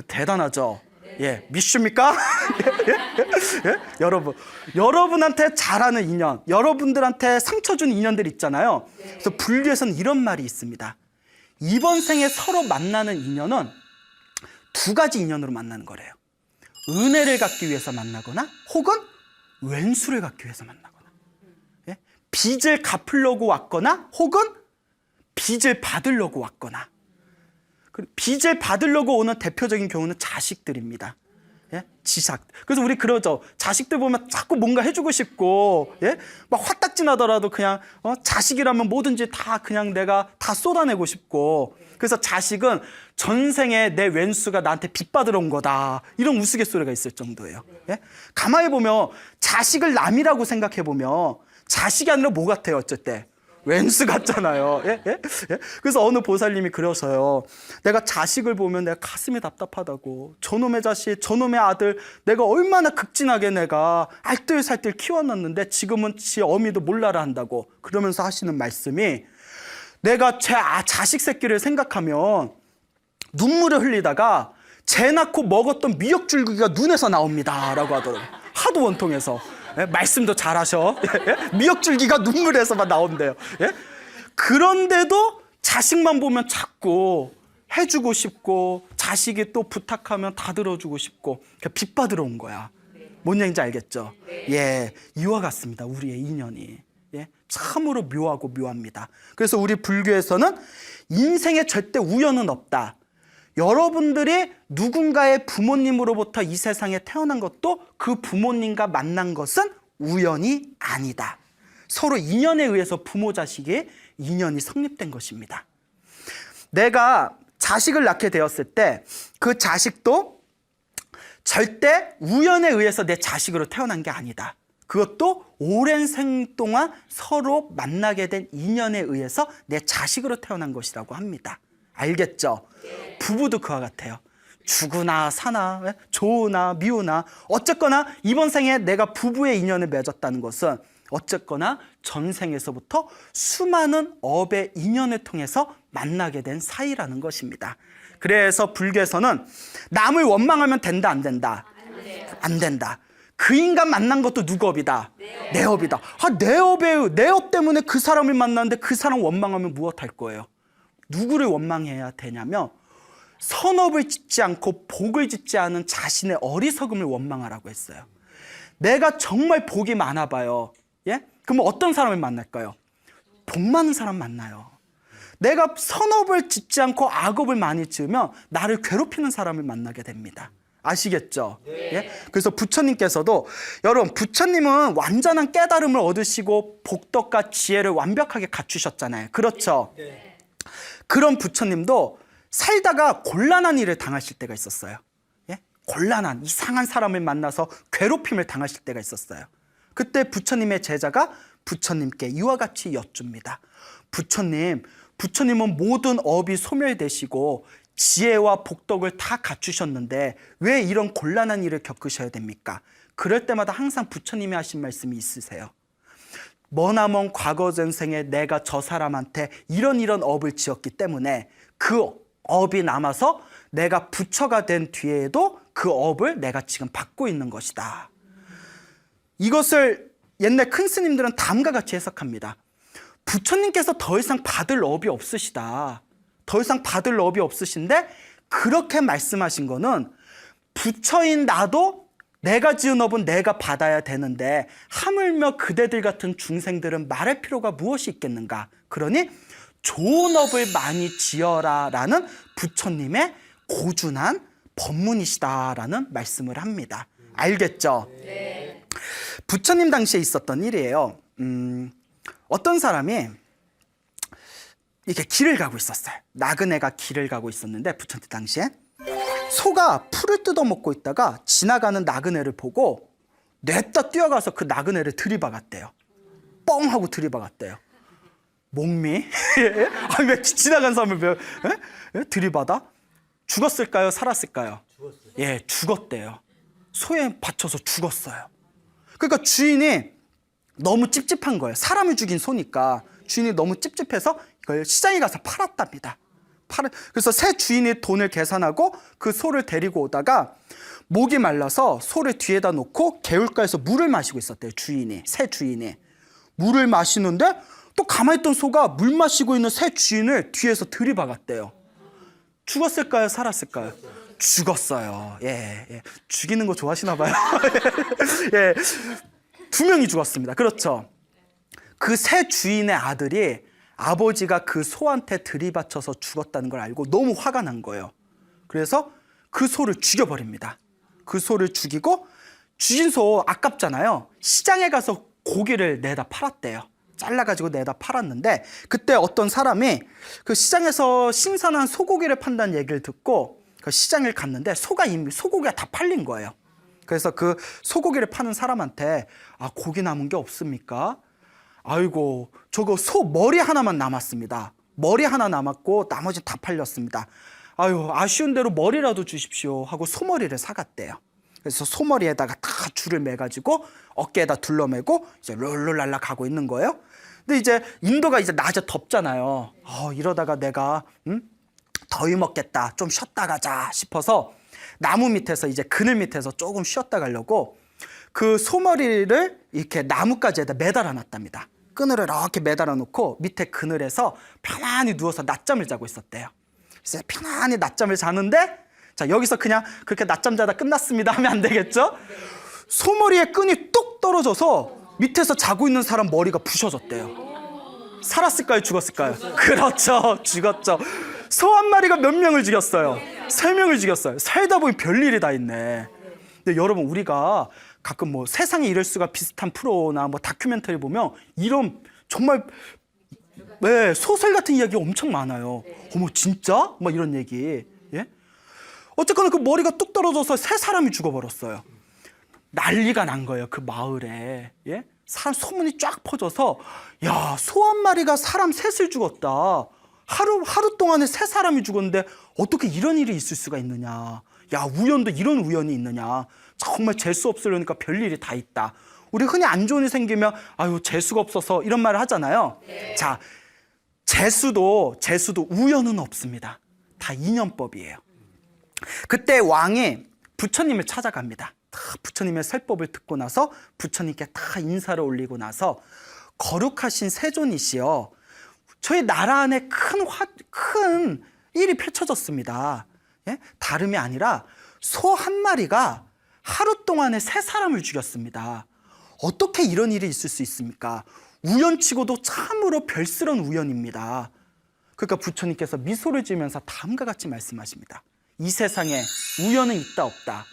대단하죠? 예, 믿습니까? 예? 여러분한테 잘하는 인연, 여러분들한테 상처 주는 인연들 있잖아요. 그래서 불교에서는 이런 말이 있습니다. 이번 생에 서로 만나는 인연은 두 가지 인연으로 만나는 거래요. 은혜를 갖기 위해서 만나거나 혹은 왼수를 갖기 위해서 만나거나, 예? 빚을 갚으려고 왔거나 혹은 빚을 받으려고 왔거나. 빚을 받으려고 오는 대표적인 경우는 자식들입니다. 예? 지삭. 그래서 우리 그러죠. 자식들 보면 자꾸 뭔가 해주고 싶고, 예? 막 화딱지 나더라도 그냥 자식이라면 뭐든지 다 그냥 내가 다 쏟아내고 싶고. 그래서 자식은 전생에 내 왼수가 나한테 빚 받으러 온 거다, 이런 우스갯소리가 있을 정도예요. 예? 가만히 보면 자식을 남이라고 생각해 보면 자식이 아니라 뭐 같아요? 어쨌든 왼수 같잖아요. 예? 예? 예? 그래서 어느 보살님이 그러셔요. 내가 자식을 보면 내가 가슴이 답답하다고. 저놈의 자식, 저놈의 아들, 내가 얼마나 극진하게 내가 알뜰살뜰 키워놨는데 지금은 지 어미도 몰라라 한다고. 그러면서 하시는 말씀이, 내가 제 자식 새끼를 생각하면 눈물을 흘리다가 재 낳고 먹었던 미역줄기가 눈에서 나옵니다 라고 하더라고요. 하도 원통해서. 예? 말씀도 잘하셔. 예? 미역줄기가 눈물에서만 나온대요. 예? 그런데도 자식만 보면 자꾸 해주고 싶고, 자식이 또 부탁하면 다 들어주고 싶고, 빚 받으러 온 거야. 뭔 얘기인지 알겠죠? 예, 이와 같습니다. 우리의 인연이. 예? 참으로 묘하고 묘합니다. 그래서 우리 불교에서는 인생에 절대 우연은 없다. 여러분들이 누군가의 부모님으로부터 이 세상에 태어난 것도 그 부모님과 만난 것은 우연이 아니다. 서로 인연에 의해서 부모 자식의 인연이 성립된 것입니다. 내가 자식을 낳게 되었을 때 그 자식도 절대 우연에 의해서 내 자식으로 태어난 게 아니다. 그것도 오랜 생 동안 서로 만나게 된 인연에 의해서 내 자식으로 태어난 것이라고 합니다. 알겠죠? 부부도 그와 같아요. 죽으나 사나 좋으나 미우나 어쨌거나 이번 생에 내가 부부의 인연을 맺었다는 것은 어쨌거나 전생에서부터 수많은 업의 인연을 통해서 만나게 된 사이라는 것입니다. 그래서 불교에서는 남을 원망하면 된다, 안 된다? 안 된다. 그 인간 만난 것도 누구 업이다? 내 업이다. 내 업 때문에 그 사람을 만났는데 그 사람 원망하면 무엇할 거예요? 누구를 원망해야 되냐면 선업을 짓지 않고 복을 짓지 않은 자신의 어리석음을 원망하라고 했어요. 내가 정말 복이 많아 봐요. 예? 그럼 어떤 사람을 만날까요? 복 많은 사람 만나요. 내가 선업을 짓지 않고 악업을 많이 지으면 나를 괴롭히는 사람을 만나게 됩니다. 아시겠죠? 네. 예? 그래서 부처님께서도, 여러분 부처님은 완전한 깨달음을 얻으시고 복덕과 지혜를 완벽하게 갖추셨잖아요. 그렇죠? 네. 그런 부처님도 살다가 곤란한 일을 당하실 때가 있었어요. 예? 곤란한 이상한 사람을 만나서 괴롭힘을 당하실 때가 있었어요. 그때 부처님의 제자가 부처님께 이와 같이 여쭙니다. 부처님은 모든 업이 소멸되시고 지혜와 복덕을 다 갖추셨는데 왜 이런 곤란한 일을 겪으셔야 됩니까? 그럴 때마다 항상 부처님이 하신 말씀이 있으세요. 머나먼 과거 전생에 내가 저 사람한테 이런 업을 지었기 때문에 그 업이 남아서 내가 부처가 된 뒤에도 그 업을 내가 지금 받고 있는 것이다. 이것을 옛날 큰 스님들은 다음과 같이 해석합니다. 부처님께서 더 이상 받을 업이 없으시다. 더 이상 받을 업이 없으신데 그렇게 말씀하신 거는 부처인 나도 내가 지은 업은 내가 받아야 되는데 하물며 그대들 같은 중생들은 말할 필요가 무엇이 있겠는가. 그러니 좋은 업을 많이 지어라 라는 부처님의 고준한 법문이시다라는 말씀을 합니다. 알겠죠? 네. 부처님 당시에 있었던 일이에요. 어떤 사람이 이렇게 길을 가고 있었어요. 나그네가 길을 가고 있었는데 부처님 당시에 소가 풀을 뜯어먹고 있다가 지나가는 나그네를 보고 냅다 뛰어가서 그 나그네를 들이박았대요. 뻥 하고 들이박았대요. 목미? 아니 왜 지나간 사람을 왜 들이받아? 죽었을까요? 살았을까요? 죽었어요. 예, 죽었대요. 소에 받쳐서 죽었어요. 그러니까 주인이 너무 찝찝한 거예요. 사람을 죽인 소니까 주인이 너무 찝찝해서 이걸 시장에 가서 팔았답니다. 그래서 새 주인이 돈을 계산하고 그 소를 데리고 오다가 목이 말라서 소를 뒤에다 놓고 개울가에서 물을 마시고 있었대요. 새 주인이 물을 마시는데 또 가만히 있던 소가 물 마시고 있는 새 주인을 뒤에서 들이박았대요. 죽었을까요? 살았을까요? 죽었어요. 예. 죽이는 거 좋아하시나 봐요. 예. 2명이 죽었습니다. 그렇죠. 그 새 주인의 아들이 아버지가 그 소한테 들이받쳐서 죽었다는 걸 알고 너무 화가 난 거예요. 그래서 그 소를 죽여버립니다. 그 소를 죽이고 죽인 소 아깝잖아요. 시장에 가서 고기를 내다 팔았대요. 잘라가지고 내다 팔았는데 그때 어떤 사람이 그 시장에서 신선한 소고기를 판다는 얘기를 듣고 그 시장을 갔는데 소고기가 다 팔린 거예요. 그래서 그 소고기를 파는 사람한테 고기 남은 게 없습니까? 아이고 저거 소 머리 하나만 남았습니다. 머리 하나 남았고 나머지 다 팔렸습니다. 아유 아쉬운 대로 머리라도 주십시오 하고 소머리를 사갔대요. 그래서 소머리에다가 다 줄을 매가지고 어깨에다 둘러매고 이제 롤롤랄라 가고 있는 거예요. 근데 이제 인도가 이제 낮에 덥잖아요. 이러다가 내가 더위 먹겠다. 좀 쉬었다 가자 싶어서 나무 밑에서 이제 그늘 밑에서 조금 쉬었다 가려고 그 소머리를 이렇게 나뭇가지에다 매달아 놨답니다. 끈을 이렇게 매달아 놓고 밑에 그늘에서 편안히 누워서 낮잠을 자고 있었대요. 그래서 편안히 낮잠을 자는데 자 여기서 그냥 그렇게 낮잠 자다 끝났습니다 하면 안 되겠죠? 소머리에 끈이 뚝 떨어져서 밑에서 자고 있는 사람 머리가 부셔졌대요. 살았을까요? 죽었을까요? 그렇죠. 죽었죠. 소 한 마리가 몇 명을 죽였어요? 3명을 죽였어요. 살다 보니 별일이 다 있네. 근데 여러분 우리가 가끔 뭐 세상에 이럴 수가 비슷한 프로나 뭐 다큐멘터리 보면 이런 정말 소설 같은 이야기가 엄청 많아요. 어머 진짜? 막 이런 얘기. 예? 어쨌거나 그 머리가 뚝 떨어져서 3사람이 죽어버렸어요. 난리가 난 거예요. 그 마을에. 예? 소문이 쫙 퍼져서 야, 소 한 마리가 사람 3을 죽었다. 하루 동안에 3사람이 죽었는데 어떻게 이런 일이 있을 수가 있느냐. 야, 우연도 이런 우연이 있느냐. 정말 재수 없으려니까 별일이 다 있다. 우리 흔히 안 좋은 일이 생기면 아유 재수가 없어서 이런 말을 하잖아요. 네. 자, 재수도 우연은 없습니다. 다 인연법이에요. 그때 왕이 부처님을 찾아갑니다. 부처님의 설법을 듣고 나서 부처님께 다 인사를 올리고 나서 거룩하신 세존이시여 저희 나라 안에 큰 일이 펼쳐졌습니다. 예? 다름이 아니라 소 한 마리가 하루 동안에 3사람을 죽였습니다. 어떻게 이런 일이 있을 수 있습니까? 우연치고도 참으로 별스런 우연입니다. 그러니까 부처님께서 미소를 지으면서 다음과 같이 말씀하십니다. 이 세상에 우연은 있다 없다.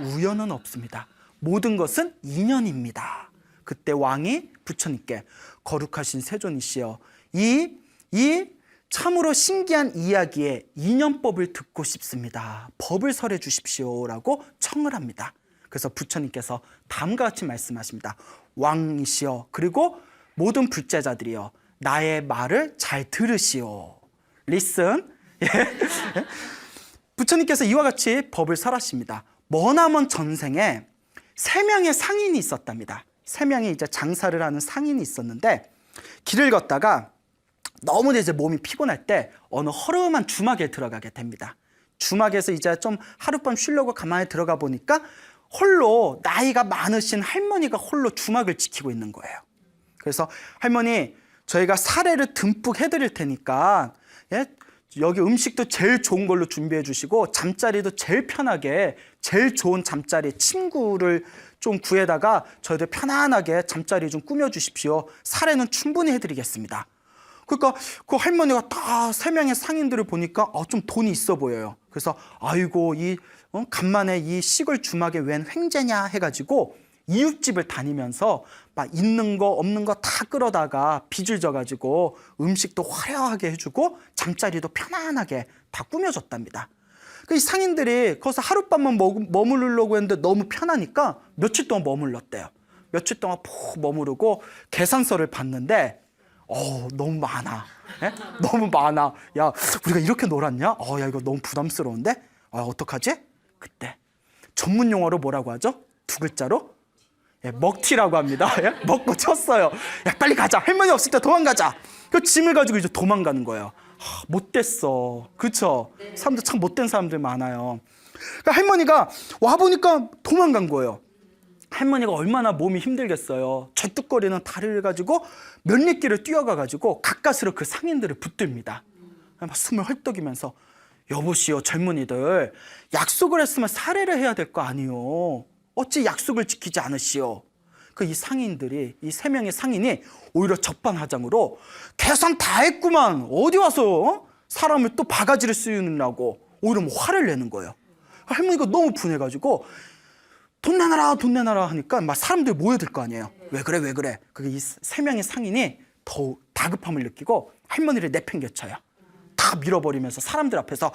우연은 없습니다. 모든 것은 인연입니다. 그때 왕이 부처님께 거룩하신 세존이시여 이 참으로 신기한 이야기에 인연법을 듣고 싶습니다. 법을 설해 주십시오라고 청을 합니다. 그래서 부처님께서 다음과 같이 말씀하십니다. 왕이시여 그리고 모든 불제자들이여 나의 말을 잘 들으시오. Listen. 부처님께서 이와 같이 법을 설하십니다. 머나먼 전생에 3명의 상인이 있었답니다. 3명이 이제 장사를 하는 상인이 있었는데 길을 걷다가 너무 이제 몸이 피곤할 때 어느 허름한 주막에 들어가게 됩니다. 주막에서 이제 좀 하룻밤 쉬려고 가만히 들어가 보니까 홀로 나이가 많으신 할머니가 홀로 주막을 지키고 있는 거예요. 그래서 할머니 저희가 사례를 듬뿍 해드릴 테니까 여기 음식도 제일 좋은 걸로 준비해 주시고 잠자리도 제일 편하게 제일 좋은 잠자리 침구를 좀 구해다가 저희들 편안하게 잠자리 좀 꾸며주십시오. 사례는 충분히 해드리겠습니다. 그러니까 그 할머니가 다 3명의 상인들을 보니까 좀 돈이 있어 보여요. 그래서 아이고 간만에 이 시골 주막에 웬 횡재냐 해가지고 이웃집을 다니면서 막 있는 거 없는 거 다 끌어다가 빚을 져가지고 음식도 화려하게 해주고 잠자리도 편안하게 다 꾸며줬답니다. 이 상인들이 거기서 하룻밤만 머무르려고 했는데 너무 편하니까 며칠 동안 머물렀대요. 며칠 동안 푹 머무르고 계산서를 봤는데 너무 많아. 예? 너무 많아. 야, 우리가 이렇게 놀았냐? 야, 이거 너무 부담스러운데? 어떡하지? 그때 전문 용어로 뭐라고 하죠? 두 글자로? 예, 먹튀라고 합니다. 예? 먹고 쳤어요. 야, 빨리 가자. 할머니 없을 때 도망가자. 그 짐을 가지고 이제 도망가는 거예요. 못됐어. 그쵸? 사람들 참 못된 사람들 많아요. 그러니까 할머니가 와보니까 도망간 거예요. 할머니가 얼마나 몸이 힘들겠어요. 젖뚝거리는 다리를 가지고 몇 리길을 뛰어가가지고 가까스로 그 상인들을 붙듭니다. 막 숨을 헐떡이면서 여보시오 젊은이들, 약속을 했으면 살해를 해야 될 거 아니요. 어찌 약속을 지키지 않으시오. 이 상인들이, 이 3명의 상인이 오히려 적반하장으로 계산 다 했구만. 어디 와서 사람을 또 바가지를 씌우느라고 오히려 화를 내는 거예요. 할머니가 너무 분해가지고 돈 내놔라 돈 내놔라 하니까 막 사람들이 모여들 거 아니에요. 왜 그래 왜 그래. 이 3명의 상인이 더 다급함을 느끼고 할머니를 내팽개쳐요. 다 밀어버리면서 사람들 앞에서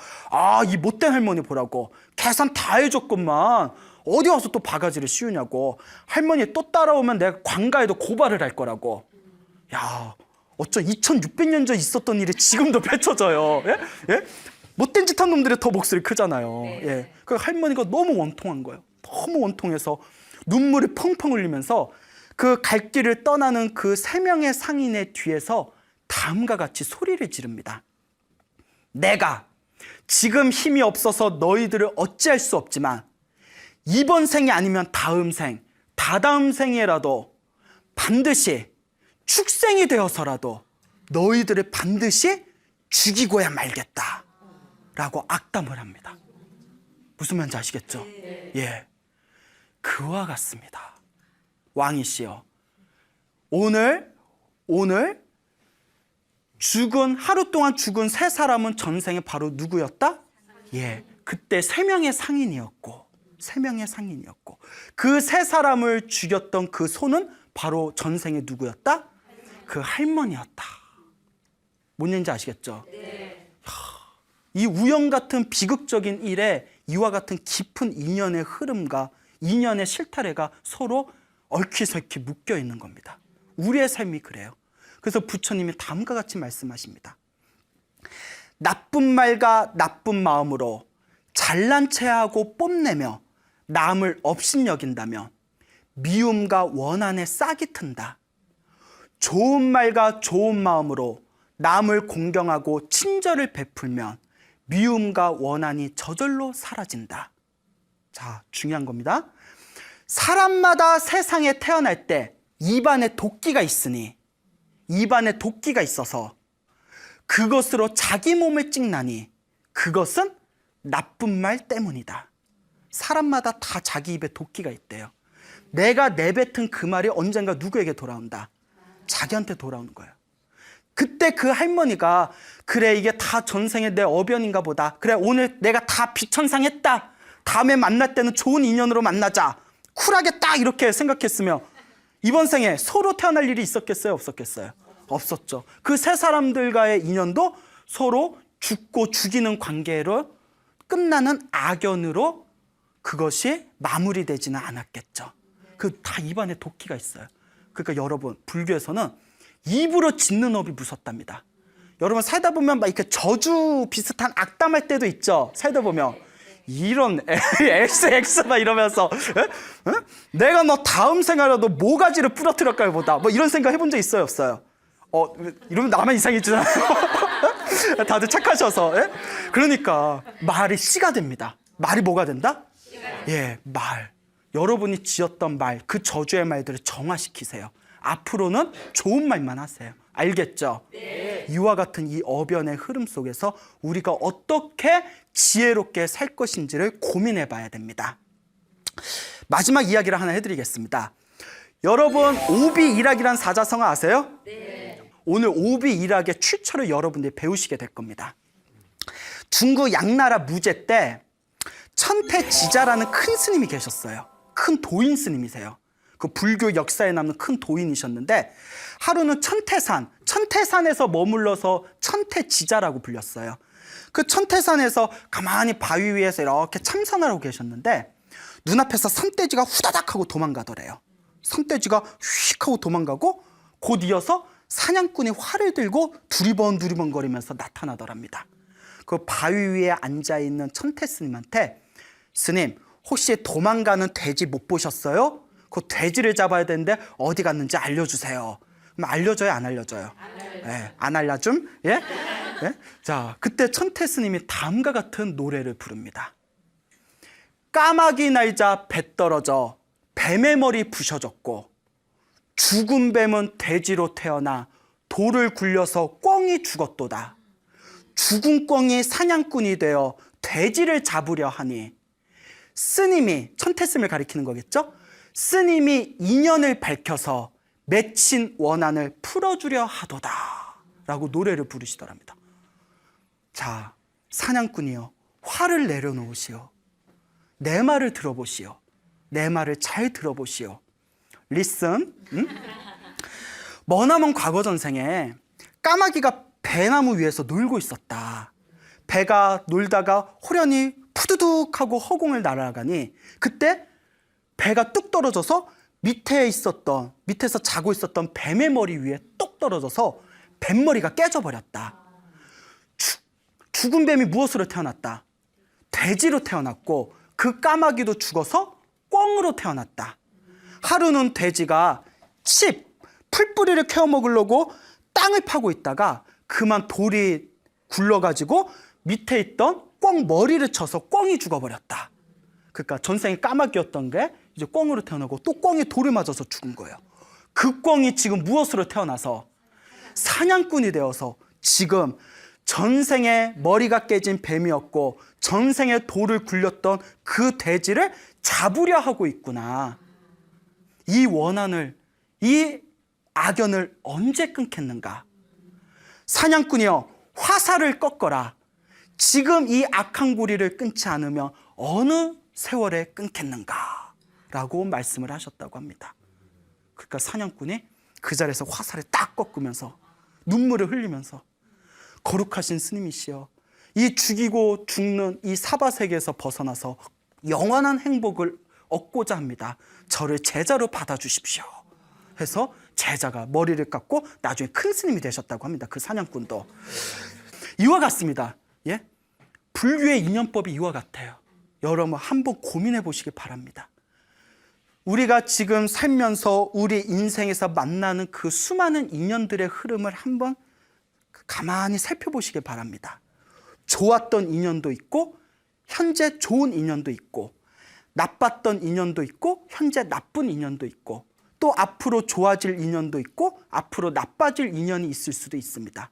이 못된 할머니 보라고 계산 다 해줬건만 어디 와서 또 바가지를 씌우냐고. 할머니 또 따라오면 내가 관가에도 고발을 할 거라고. 야, 어쩜 2600년 전 있었던 일이 지금도 펼쳐져요. 예? 예? 못된 짓 한 놈들이 더 목소리 크잖아요. 예. 그 할머니가 너무 원통한 거예요. 너무 원통해서 눈물을 펑펑 흘리면서 그 갈 길을 떠나는 그 3명의 상인의 뒤에서 다음과 같이 소리를 지릅니다. 내가 지금 힘이 없어서 너희들을 어찌할 수 없지만 이번 생이 아니면 다음 생, 다다음 생에라도 반드시 축생이 되어서라도 너희들을 반드시 죽이고야 말겠다 라고 악담을 합니다. 무슨 말인지 아시겠죠? 예, 그와 같습니다. 왕이시여, 오늘 하루 동안 죽은 3사람은 전생에 바로 누구였다? 예, 그때 3명의 상인이었고 그 3사람을 죽였던 그 손은 바로 전생에 누구였다? 그 할머니였다. 뭔 얘기인지 아시겠죠? 네. 이 우연 같은 비극적인 일에 이와 같은 깊은 인연의 흐름과 인연의 실타래가 서로 얽히설키 묶여 있는 겁니다. 우리의 삶이 그래요. 그래서 부처님이 다음과 같이 말씀하십니다. 나쁜 말과 나쁜 마음으로 잘난 체하고 뽐내며 남을 업신여긴다면 미움과 원한에 싹이 튼다. 좋은 말과 좋은 마음으로 남을 공경하고 친절을 베풀면 미움과 원한이 저절로 사라진다. 자, 중요한 겁니다. 사람마다 세상에 태어날 때 입안에 도끼가 있으니, 입안에 도끼가 있어서 그것으로 자기 몸을 찍나니 그것은 나쁜 말 때문이다. 사람마다 다 자기 입에 도끼가 있대요. 내가 내뱉은 그 말이 언젠가 누구에게 돌아온다. 자기한테 돌아오는 거예요. 그때 그 할머니가 그래 이게 다 전생에 내 어변인가 보다. 그래 오늘 내가 다 비천상했다. 다음에 만날 때는 좋은 인연으로 만나자. 쿨하게 딱 이렇게 생각했으면 이번 생에 서로 태어날 일이 있었겠어요? 없었겠어요? 없었죠. 그 3사람들과의 인연도 서로 죽고 죽이는 관계로 끝나는 악연으로 그것이 마무리되지는 않았겠죠. 그 다 입안에 도끼가 있어요. 그러니까 여러분, 불교에서는 입으로 짓는 업이 무섭답니다. 여러분 살다 보면 막 이렇게 저주 비슷한 악담할 때도 있죠. 살다 보면 이런 XX 막 이러면서 내가 너 다음 생활에도 모가지를 부러뜨릴까요 보다 뭐 이런 생각 해본 적 있어요 없어요? 이러면 나만 이상해지잖아요. 다들 착하셔서. 예? 그러니까 말이 씨가 됩니다. 말이 뭐가 된다? 예, 말. 여러분이 지었던 말, 그 저주의 말들을 정화시키세요. 앞으로는 좋은 말만 하세요. 알겠죠? 네. 이와 같은 이 어변의 흐름 속에서 우리가 어떻게 지혜롭게 살 것인지를 고민해 봐야 됩니다. 마지막 이야기를 하나 해드리겠습니다. 여러분 오비일학이라는 사자성어 아세요? 네. 오늘 오비일학의 출처를 여러분들이 배우시게 될 겁니다. 중국 양나라 무제 때 천태지자라는 큰 스님이 계셨어요. 큰 도인 스님이세요. 그 불교 역사에 남는 큰 도인이셨는데 하루는 천태산에서 머물러서 천태지자라고 불렸어요. 그 천태산에서 가만히 바위 위에서 이렇게 참선하고 계셨는데 눈앞에서 산돼지가 후다닥 하고 도망가더래요. 산돼지가 휙 하고 도망가고 곧 이어서 사냥꾼이 활을 들고 두리번두리번거리면서 나타나더랍니다. 그 바위 위에 앉아있는 천태 스님한테 스님 혹시 도망가는 돼지 못 보셨어요? 그 돼지를 잡아야 되는데 어디 갔는지 알려주세요. 그럼 알려줘요 안 알려줘요? 안 알려줌? 예? 예? 자, 그때 천태 스님이 다음과 같은 노래를 부릅니다. 까마귀 날자 배 떨어져 뱀의 머리 부셔졌고 죽은 뱀은 돼지로 태어나 돌을 굴려서 꿩이 죽었도다. 죽은 꿩이 사냥꾼이 되어 돼지를 잡으려 하니 스님이, 천태스님을 가리키는 거겠죠? 스님이 인연을 밝혀서 맺힌 원한을 풀어주려 하도다 라고 노래를 부르시더랍니다. 자, 사냥꾼이여 화를 내려놓으시오. 내 말을 들어보시오. 내 말을 잘 들어보시오. Listen. 머나먼 과거 전생에 까마귀가 배나무 위에서 놀고 있었다. 배가 놀다가 호련히 푸두둑하고 허공을 날아가니 그때 배가 뚝 떨어져서 밑에서 자고 있었던 뱀의 머리 위에 똑 떨어져서 뱀머리가 깨져버렸다. 죽은 뱀이 무엇으로 태어났다? 돼지로 태어났고 그 까마귀도 죽어서 꿩으로 태어났다. 하루는 돼지가 풀뿌리를 캐어 먹으려고 땅을 파고 있다가 그만 돌이 굴러가지고 밑에 있던 꿩 머리를 쳐서 꿩이 죽어버렸다. 그러니까 전생에 까마귀였던 게 이제 꿩으로 태어나고 또 꿩이 돌을 맞아서 죽은 거예요. 그 꿩이 지금 무엇으로 태어나서 사냥꾼이 되어서 지금 전생에 머리가 깨진 뱀이었고 전생에 돌을 굴렸던 그 돼지를 잡으려 하고 있구나. 이 원한을, 이 악연을 언제 끊겠는가? 사냥꾼이여 화살을 꺾어라. 지금 이 악한 고리를 끊지 않으면 어느 세월에 끊겠는가? 라고 말씀을 하셨다고 합니다. 그러니까 사냥꾼이 그 자리에서 화살을 딱 꺾으면서 눈물을 흘리면서 거룩하신 스님이시여, 이 죽이고 죽는 이 사바세계에서 벗어나서 영원한 행복을 얻고자 합니다. 저를 제자로 받아주십시오. 해서 제자가 머리를 깎고 나중에 큰 스님이 되셨다고 합니다. 그 사냥꾼도. 이와 같습니다. 예? 불교의 인연법이 이와 같아요. 여러분 한번 고민해 보시기 바랍니다. 우리가 지금 살면서 우리 인생에서 만나는 그 수많은 인연들의 흐름을 한번 가만히 살펴보시기 바랍니다. 좋았던 인연도 있고 현재 좋은 인연도 있고 나빴던 인연도 있고 현재 나쁜 인연도 있고 또 앞으로 좋아질 인연도 있고 앞으로 나빠질 인연이 있을 수도 있습니다.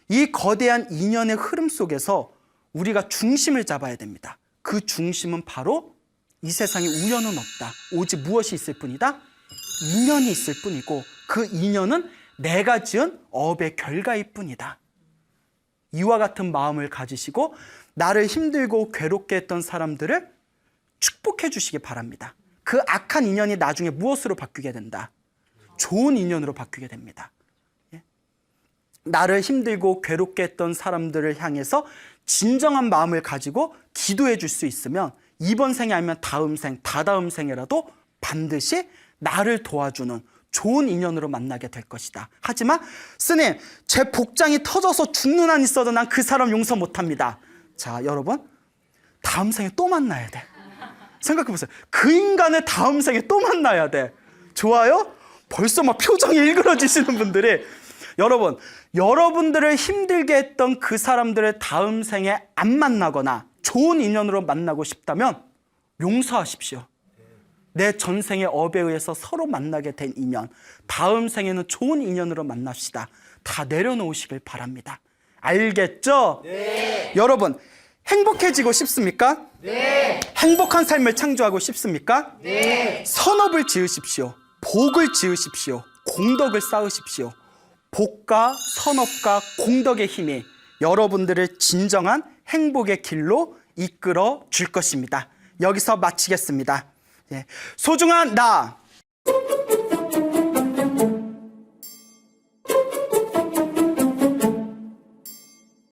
이 거대한 인연의 흐름 속에서 우리가 중심을 잡아야 됩니다. 그 중심은 바로 이 세상에 우연은 없다. 오직 무엇이 있을 뿐이다? 인연이 있을 뿐이고 그 인연은 내가 지은 업의 결과일 뿐이다. 이와 같은 마음을 가지시고 나를 힘들고 괴롭게 했던 사람들을 축복해 주시기 바랍니다. 그 악한 인연이 나중에 무엇으로 바뀌게 된다? 좋은 인연으로 바뀌게 됩니다. 예? 나를 힘들고 괴롭게 했던 사람들을 향해서 진정한 마음을 가지고 기도해 줄 수 있으면 이번 생이 아니면 다음 생, 다다음 생에라도 반드시 나를 도와주는 좋은 인연으로 만나게 될 것이다. 하지만 스님, 제 복장이 터져서 죽는 한 있어도 난 그 사람 용서 못합니다. 자, 여러분 다음 생에 또 만나야 돼. 생각해 보세요. 그 인간을 다음 생에 또 만나야 돼. 좋아요? 벌써 막 표정이 일그러지시는 분들이, 여러분, 여러분들을 힘들게 했던 그 사람들을 다음 생에 안 만나거나 좋은 인연으로 만나고 싶다면 용서하십시오. 내 전생의 업에 의해서 서로 만나게 된 인연, 다음 생에는 좋은 인연으로 만납시다. 다 내려놓으시길 바랍니다. 알겠죠? 네. 여러분, 행복해지고 싶습니까? 네. 행복한 삶을 창조하고 싶습니까? 네. 선업을 지으십시오. 복을 지으십시오. 공덕을 쌓으십시오. 복과 선업과 공덕의 힘이 여러분들을 진정한 행복의 길로 이끌어 줄 것입니다. 여기서 마치겠습니다. 예. 소중한 나 원.